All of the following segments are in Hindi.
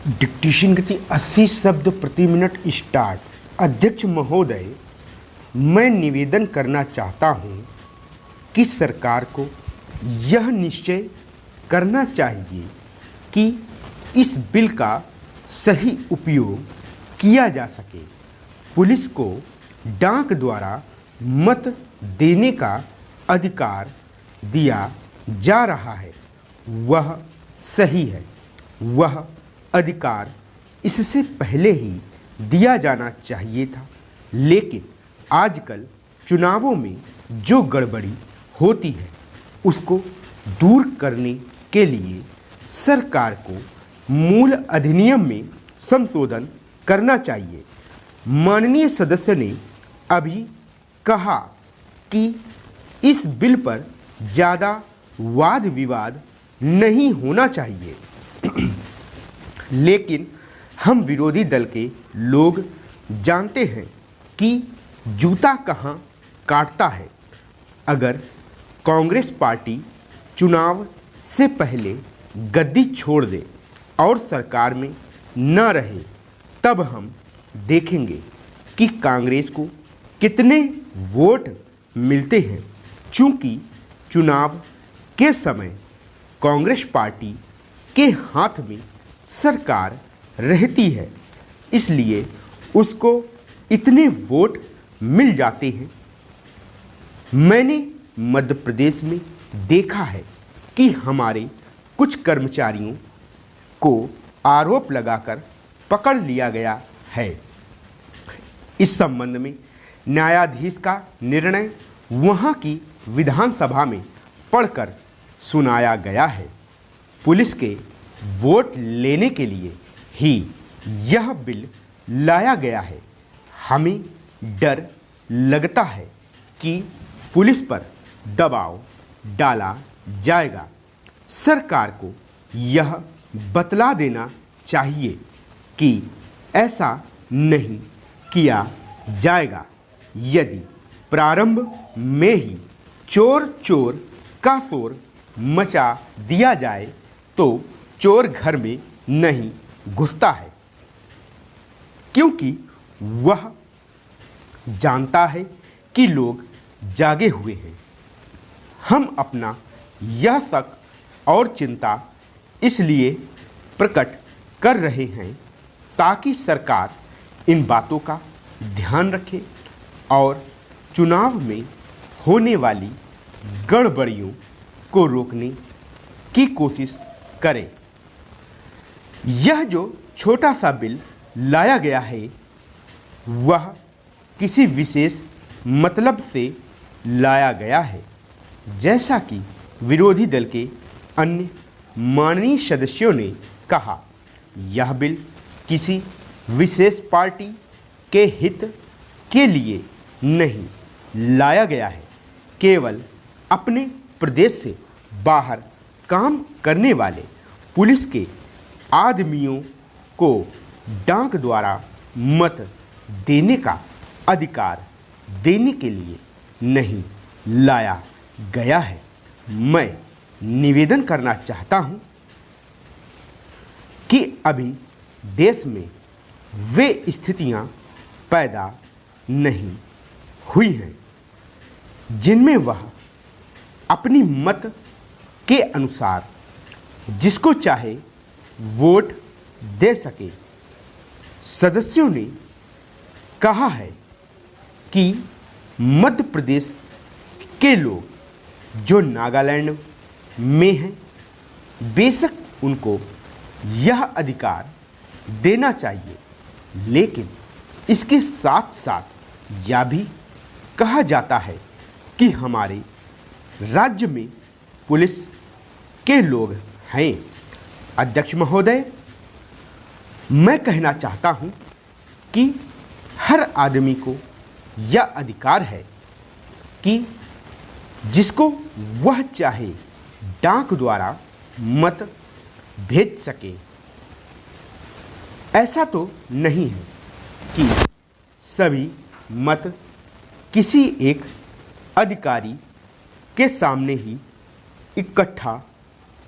डिक्टेशन गति 80 शब्द प्रति मिनट स्टार्ट। अध्यक्ष महोदय, मैं निवेदन करना चाहता हूं कि सरकार को यह निश्चय करना चाहिए कि इस बिल का सही उपयोग किया जा सके। पुलिस को डाक द्वारा मत देने का अधिकार दिया जा रहा है, वह सही है। वह अधिकार इससे पहले ही दिया जाना चाहिए था, लेकिन आजकल चुनावों में जो गड़बड़ी होती है उसको दूर करने के लिए सरकार को मूल अधिनियम में संशोधन करना चाहिए। माननीय सदस्य ने अभी कहा कि इस बिल पर ज़्यादा वाद विवाद नहीं होना चाहिए, लेकिन हम विरोधी दल के लोग जानते हैं कि जूता कहाँ काटता है। अगर कांग्रेस पार्टी चुनाव से पहले गद्दी छोड़ दे और सरकार में न रहे, तब हम देखेंगे कि कांग्रेस को कितने वोट मिलते हैं। चूंकि चुनाव के समय कांग्रेस पार्टी के हाथ में सरकार रहती है, इसलिए उसको इतने वोट मिल जाते हैं। मैंने मध्य प्रदेश में देखा है कि हमारे कुछ कर्मचारियों को आरोप लगाकर पकड़ लिया गया है। इस संबंध में न्यायाधीश का निर्णय वहां की विधानसभा में पढ़कर सुनाया गया है। पुलिस के वोट लेने के लिए ही यह बिल लाया गया है। हमें डर लगता है कि पुलिस पर दबाव डाला जाएगा। सरकार को यह बतला देना चाहिए कि ऐसा नहीं किया जाएगा। यदि प्रारंभ में ही चोर चोर का शोर मचा दिया जाए तो चोर घर में नहीं घुसता है, क्योंकि वह जानता है कि लोग जागे हुए हैं। हम अपना यह शक और चिंता इसलिए प्रकट कर रहे हैं ताकि सरकार इन बातों का ध्यान रखे और चुनाव में होने वाली गड़बड़ियों को रोकने की कोशिश करे। यह जो छोटा सा बिल लाया गया है वह किसी विशेष मतलब से लाया गया है। जैसा कि विरोधी दल के अन्य माननीय सदस्यों ने कहा, यह बिल किसी विशेष पार्टी के हित के लिए नहीं लाया गया है। केवल अपने प्रदेश से बाहर काम करने वाले पुलिस के आदमियों को डाक द्वारा मत देने का अधिकार देने के लिए नहीं लाया गया है। मैं निवेदन करना चाहता हूं कि अभी देश में वे स्थितियां पैदा नहीं हुई हैं जिनमें वह अपनी मत के अनुसार जिसको चाहे वोट दे सके। सदस्यों ने कहा है कि मध्य प्रदेश के लोग जो नागालैंड में हैं, बेशक उनको यह अधिकार देना चाहिए, लेकिन इसके साथ साथ यह भी कहा जाता है कि हमारे राज्य में पुलिस के लोग हैं। अध्यक्ष महोदय, मैं कहना चाहता हूं कि हर आदमी को यह अधिकार है कि जिसको वह चाहे डाक द्वारा मत भेज सके। ऐसा तो नहीं है कि सभी मत किसी एक अधिकारी के सामने ही इकट्ठा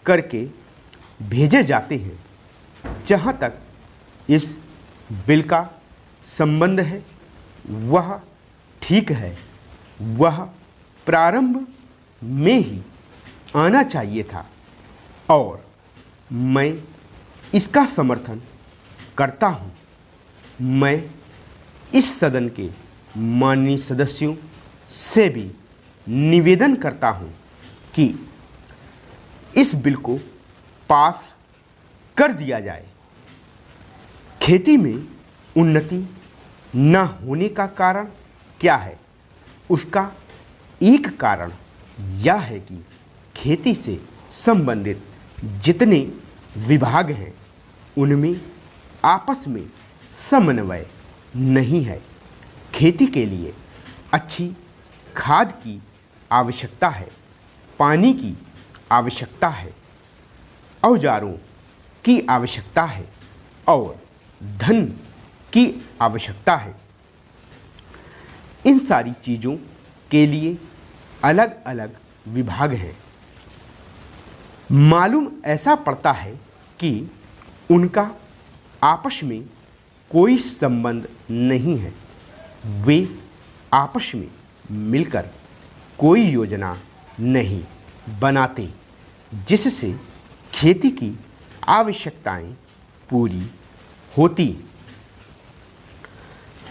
करके भेजे जाते हैं। जहाँ तक इस बिल का संबंध है वह ठीक है, वह प्रारंभ में ही आना चाहिए था और मैं इसका समर्थन करता हूँ। मैं इस सदन के माननीय सदस्यों से भी निवेदन करता हूँ कि इस बिल को पास कर दिया जाए। खेती में उन्नति न होने का कारण क्या है? उसका एक कारण यह है कि खेती से संबंधित जितने विभाग हैं उनमें आपस में समन्वय नहीं है। खेती के लिए अच्छी खाद की आवश्यकता है, पानी की आवश्यकता है, औजारों की आवश्यकता है और धन की आवश्यकता है। इन सारी चीज़ों के लिए अलग अलग विभाग हैं। मालूम ऐसा पड़ता है कि उनका आपस में कोई संबंध नहीं है। वे आपस में मिलकर कोई योजना नहीं बनाते जिससे खेती की आवश्यकताएं पूरी होती।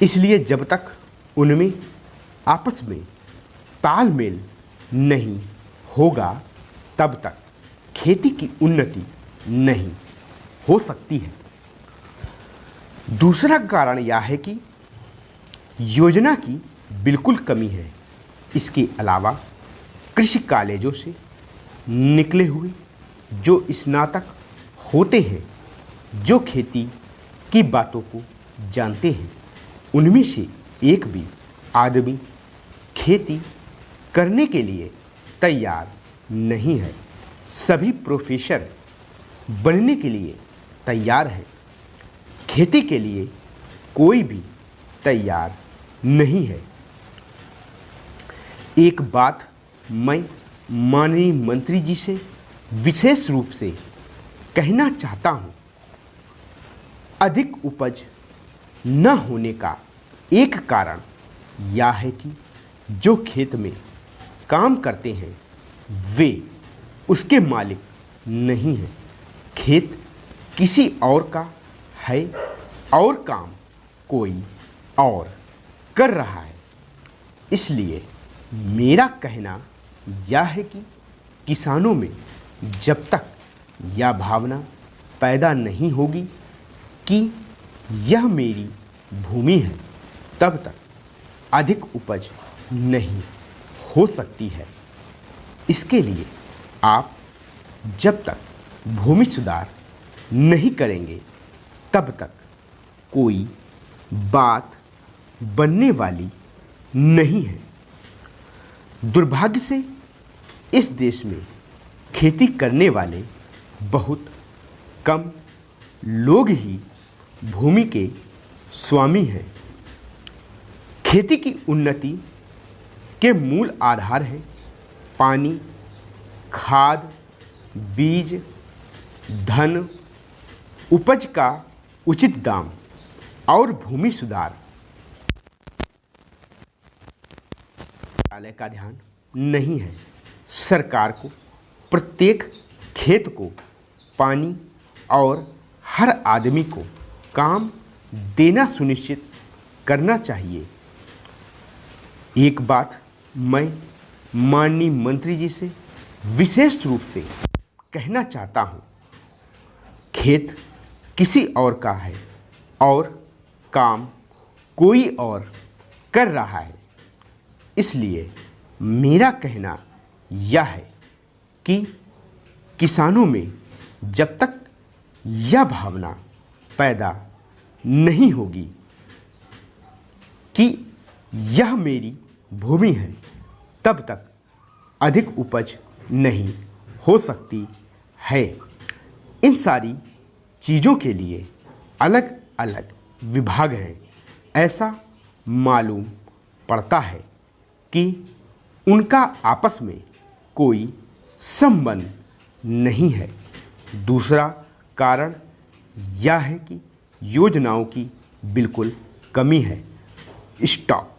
इसलिए जब तक उनमें आपस में तालमेल नहीं होगा तब तक खेती की उन्नति नहीं हो सकती है। दूसरा कारण यह है कि योजना की बिल्कुल कमी है। इसके अलावा कृषि कॉलेजों से निकले हुए जो स्नातक होते हैं, जो खेती की बातों को जानते हैं, उनमें से एक भी आदमी खेती करने के लिए तैयार नहीं है। सभी प्रोफेसर बनने के लिए तैयार हैं, खेती के लिए कोई भी तैयार नहीं है। एक बात मैं माननीय मंत्री जी से विशेष रूप से कहना चाहता हूँ। अधिक उपज न होने का एक कारण यह है कि जो खेत में काम करते हैं वे उसके मालिक नहीं हैं। खेत किसी और का है और काम कोई और कर रहा है। इसलिए मेरा कहना यह है कि किसानों में जब तक यह भावना पैदा नहीं होगी कि यह मेरी भूमि है तब तक अधिक उपज नहीं हो सकती है। इसके लिए आप जब तक भूमि सुधार नहीं करेंगे तब तक कोई बात बनने वाली नहीं है। दुर्भाग्य से इस देश में खेती करने वाले बहुत कम लोग ही भूमि के स्वामी हैं। खेती की उन्नति के मूल आधार हैं पानी, खाद, बीज, धन, उपज का उचित दाम और भूमि सुधार। का ध्यान नहीं है। सरकार को प्रत्येक खेत को पानी और हर आदमी को काम देना सुनिश्चित करना चाहिए। एक बात मैं माननीय मंत्री जी से विशेष रूप से कहना चाहता हूँ। खेत किसी और का है और काम कोई और कर रहा है। इसलिए मेरा कहना यह है कि किसानों में जब तक यह भावना पैदा नहीं होगी कि यह मेरी भूमि है तब तक अधिक उपज नहीं हो सकती है। इन सारी चीज़ों के लिए अलग अलग विभाग हैं। ऐसा मालूम पड़ता है कि उनका आपस में कोई संबंध नहीं है। दूसरा कारण यह है कि योजनाओं की बिल्कुल कमी है। स्टॉप।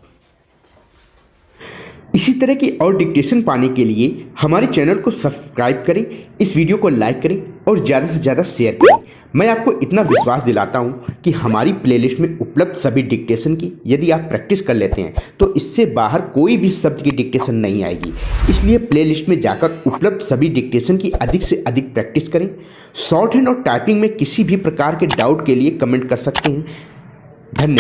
इसी तरह की और डिक्टेशन पाने के लिए हमारे चैनल को सब्सक्राइब करें, इस वीडियो को लाइक करें और ज़्यादा से ज़्यादा शेयर करें। मैं आपको इतना विश्वास दिलाता हूं कि हमारी प्लेलिस्ट में उपलब्ध सभी डिक्टेशन की यदि आप प्रैक्टिस कर लेते हैं तो इससे बाहर कोई भी शब्द की डिक्टेशन नहीं आएगी। इसलिए प्लेलिस्ट में जाकर उपलब्ध सभी डिक्टेशन की अधिक से अधिक प्रैक्टिस करें। शॉर्ट हैंड और टाइपिंग में किसी भी प्रकार के डाउट के लिए कमेंट कर सकते हैं। धन्यवाद।